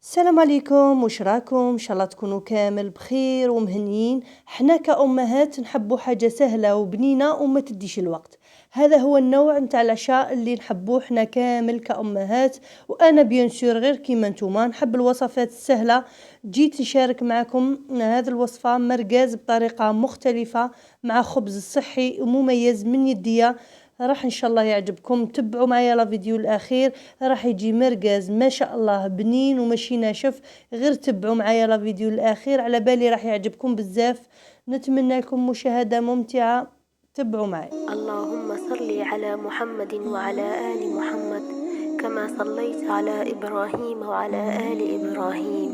السلام عليكم، واش راكم؟ ان شاء الله تكونوا كامل بخير ومهنيين. حنا كأمهات نحبوا حاجة سهلة وبنينة وما تديش الوقت. هذا هو النوع نتاع العشاء اللي نحبوه حنا كامل كأمهات، وانا بيان سور غير كيما نتوما نحب الوصفات السهلة. جيت نشارك معكم هذه الوصفة مرقاز بطريقة مختلفة مع خبز صحي ومميز من يديا. راح ان شاء الله يعجبكم، تبعوا معايا لا فيديو الاخير، راح يجي مرقاز ما شاء الله بنين وماشي ناشف. غير تبعوا معايا لا فيديو الاخير، على بالي راح يعجبكم بزاف. نتمنى لكم مشاهدة ممتعة، تبعوا معي. اللهم صل على محمد وعلى آل محمد كما صليت على إبراهيم وعلى آل إبراهيم،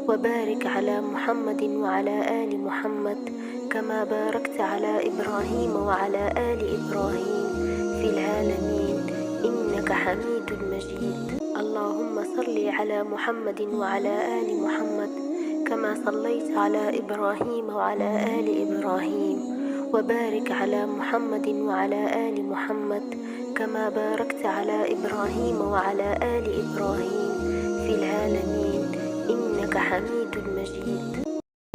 وبارك على محمد وعلى آل محمد كما باركت على إبراهيم وعلى آل إبراهيم في العالمين إنك حميد مجيد. اللهم صل على محمد وعلى آل محمد كما صليت على إبراهيم وعلى آل إبراهيم، وبارك على محمد وعلى آل محمد كما باركت على إبراهيم وعلى آل إبراهيم في العالمين إنك حميد مجيد.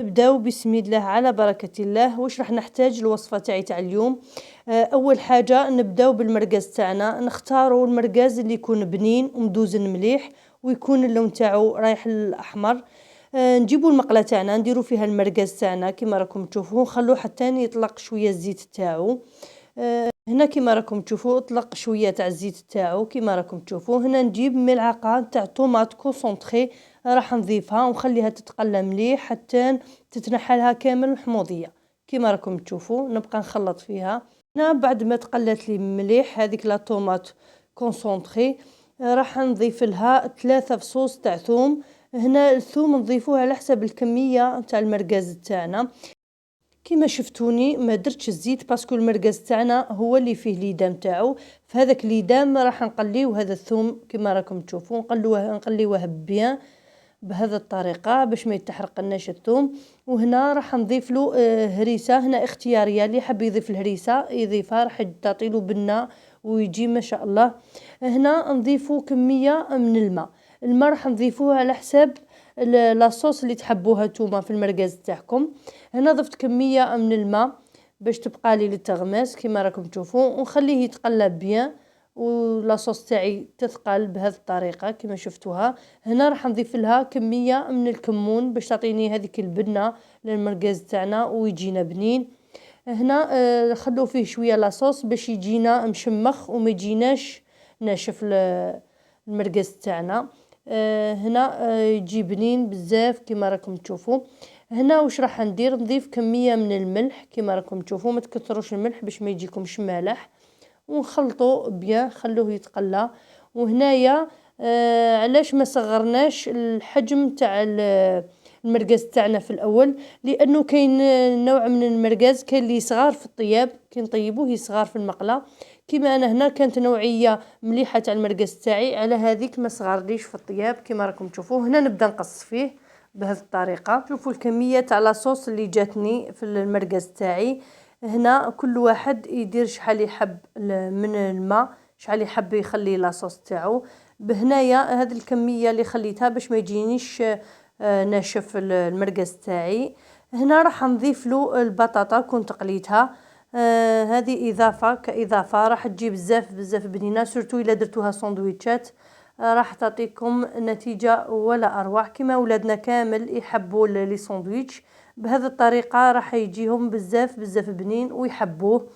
نبداو بسم الله على بركة الله. واش راح نحتاج الوصفة تاع اليوم؟ اول حاجة نبداو بالمرقاز تاعنا. نختاروا المرقاز اللي يكون بنين ومدوزن مليح ويكون اللون تاعو رايح للاحمر. نجيبوا المقله تاعنا نديروا فيها المرقاز تاعنا كما راكم تشوفوا، نخلوه حتى يطلق شويه الزيت تاعو. هنا كما راكم تشوفوا اطلق شويه تاع الزيت تاعو كما راكم تشوفوا. هنا نجيب ملعقه تاع طوماط كونسونطري، راح نضيفها ونخليها تتقلى مليح حتى تتنحى لها كامل الحموضيه كما راكم تشوفوا. نبقى نخلط فيها. هنا بعد ما تقلت لي مليح هذيك لا طوماط كونسونطري، راح نضيف لها 3 فصوص تاع ثوم. هنا الثوم نضيفوه على حسب الكميه تاع المرقاز تاعنا. كما شفتوني ما درتش الزيت باسكو المرقاز تاعنا هو اللي فيه ليدام تاعو، فهذاك ليدام راح نقليو هذا الثوم كما راكم تشوفوا. نقليوه بيان بهذه الطريقه باش ما يتحرقناش الثوم. وهنا راح نضيف له هريسه، هنا اختياريه، اللي حب يضيف الهريسه يضيفها، راح تعطي له بنه ويجي ما شاء الله. هنا نضيفوا كميه من الماء راح نضيفوه على حساب لاصوص اللي تحبوها نتوما في المرقاز تاعكم. هنا ضفت كميه من الماء باش تبقى لي للتغماس كما راكم تشوفوا، ونخليه يتقلى بيان ولاصوص تاعي تثقل بهذه الطريقه كما شفتوها. هنا راح نضيف لها كميه من الكمون باش تعطيني هذيك البنه للمرقاز تاعنا ويجينا بنين. هنا خلو فيه شويه لاصوص باش يجينا مشمخ وما يجيناش ناشف المرقاز تاعنا. هنا يجي بنين بزاف كما راكم تشوفوا. هنا واش راح ندير؟ نضيف كميه من الملح كما راكم تشوفوا، ما تكثروش الملح باش ما يجيكمش مالح، ونخلطوا بيان خلوه يتقلى. وهنايا علاش ما صغرناش الحجم تاع المرقاز تاعنا في الاول؟ لانه كاين نوع من المرقاز كاين اللي صغار في الطياب كي نطيبوه صغار في المقله، كما انا هنا كانت نوعيه مليحه تاع المرقاز تاعي على هذيك ما صغرليش في الطياب كما راكم تشوفوا. هنا نبدا نقص فيه بهذه الطريقه. شوفوا الكميه تاع لاصوص اللي جاتني في المرقاز تاعي. هنا كل واحد يدير شحال يحب من الماء، شحال يحب يخلي لاصوص تاعو. بهنايا هذه الكميه اللي خليتها باش ما يجينيش ناشف المرقاز تاعي. هنا راح نضيف له البطاطا كنت قليتها. هذه اضافه كاضافه راح تجي بزاف بنينه، سورتو الا درتوها ساندويتشات راح تعطيكم نتيجه ولا اروع كما ولادنا كامل يحبوا لي ساندويتش. بهذه الطريقه راح يجيهم بزاف بنين ويحبوه.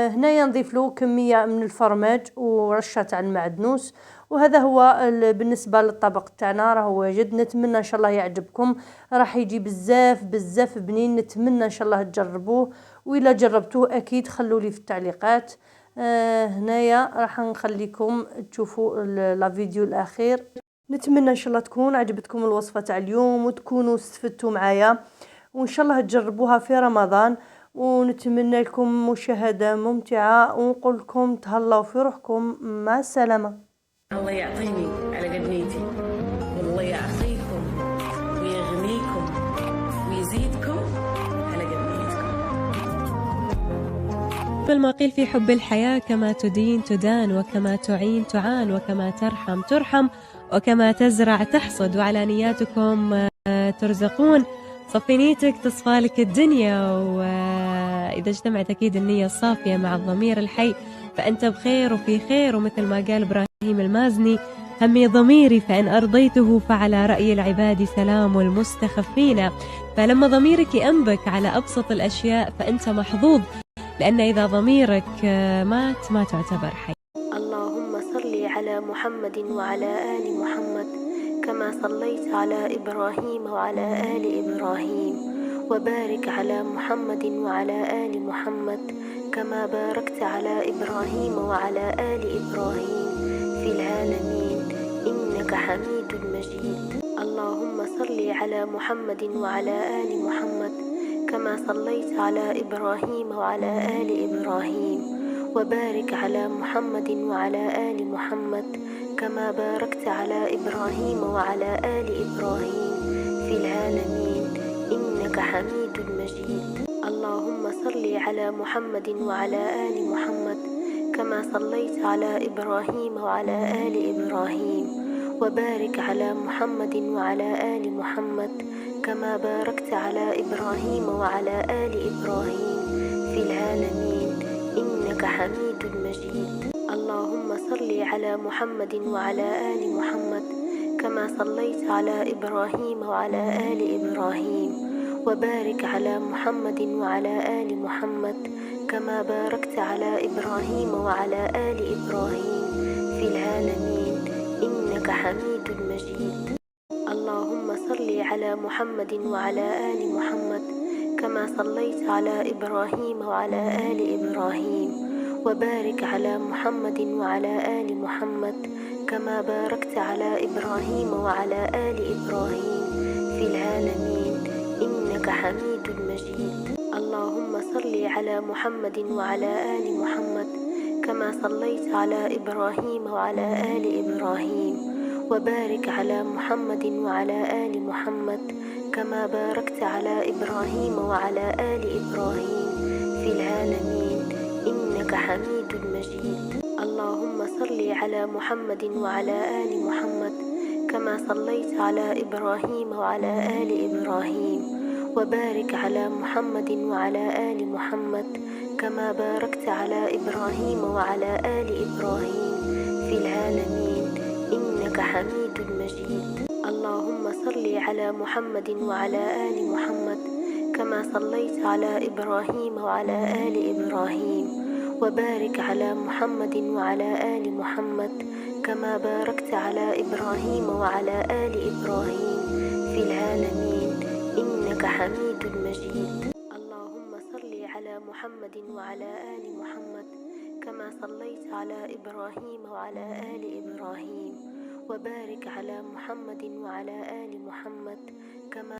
هنايا نضيف له كميه من الفرماج ورشه تاع المعدنوس. وهذا هو بالنسبه للطبق تاعنا راهو واجد. نتمنى ان شاء الله يعجبكم، راح يجي بزاف بنين. نتمنى ان شاء الله تجربوه، وإلا جربتوه اكيد خلوا لي في التعليقات. هنايا راح نخليكم تشوفوا لا فيديو الاخير. نتمنى ان شاء الله تكون عجبتكم الوصفه تاع اليوم وتكونوا استفدتوا معايا، وان شاء الله تجربوها في رمضان. ونتمنى لكم مشاهده ممتعه ونقول لكم تهلاو في روحكم. مع السلامه. الله يعطيني على قد نيتي، والله يعطيكم ويغنيكم ويزيدكم على قد نيتكم. مثل ما قيل في حب الحياة: كما تدين تدان، وكما تعين تعان، وكما ترحم ترحم. وكما تزرع تحصد، وعلى نياتكم ترزقون. صفي نيتك تصفى لك الدنيا، وإذا اجتمعت أكيد النية الصافية مع الضمير الحي فأنت بخير وفي خير. ومثل ما قال إبراهيم المازني: همي ضميري فإن أرضيته فعلى رأي العباد سلام المستخفين. فلما ضميرك ينبك على أبسط الأشياء فأنت محظوظ، لأن إذا ضميرك مات ما تعتبر حي. اللهم صل على محمد وعلى آل محمد كما صليت على إبراهيم وعلى آل إبراهيم، وبارك على محمد وعلى آل محمد كما باركت على إبراهيم وعلى آل إبراهيم في العالمين إنك حميد مجيد. اللهم صل على محمد وعلى آل محمد كما صليت على إبراهيم وعلى آل إبراهيم، وبارك على محمد وعلى آل محمد كما باركت على إبراهيم وعلى آل إبراهيم في العالمين إنك حميد مجيد. اللهم صل على محمد وعلى آل محمد كما صليت على إبراهيم وعلى آل إبراهيم، وبارك على محمد وعلى آل محمد كما باركت على إبراهيم وعلى آل إبراهيم في العالمين إنك حميد مجيد. اللهم صل على محمد وعلى آل محمد كما صليت على إبراهيم وعلى آل إبراهيم، وبارك على محمد وعلى آل محمد كما باركت على إبراهيم وعلى آل إبراهيم في العالمين إنك حميد مجيد. اللهم صل على محمد وعلى آل محمد كما صليت على إبراهيم وعلى آل إبراهيم، وبارك على محمد وعلى آل محمد كما باركت على إبراهيم وعلى آل إبراهيم في العالمين إنك حميد مجيد. اللهم صل على محمد وعلى آل محمد كما صليت على إبراهيم وعلى آل إبراهيم، وبارك على محمد وعلى آل محمد كما باركت على إبراهيم وعلى آل إبراهيم في العالمين إنك حميد مجيد. اللهم صل على محمد وعلى آل محمد كما صليت على إبراهيم وعلى آل إبراهيم، وبارك على محمد وعلى آل محمد كما باركت على إبراهيم وعلى آل إبراهيم في العالمين إنك حميد مجيد. اللهم صل على محمد وعلى آل محمد كما صليت على إبراهيم وعلى آل إبراهيم، وبارك على محمد وعلى آل محمد كما باركت على إبراهيم وعلى آل إبراهيم في العالمين إنك حميد مجيد. اللهم صل على محمد وعلى آل محمد كما صليت على إبراهيم وعلى آل إبراهيم، وبارك على محمد وعلى آل محمد كما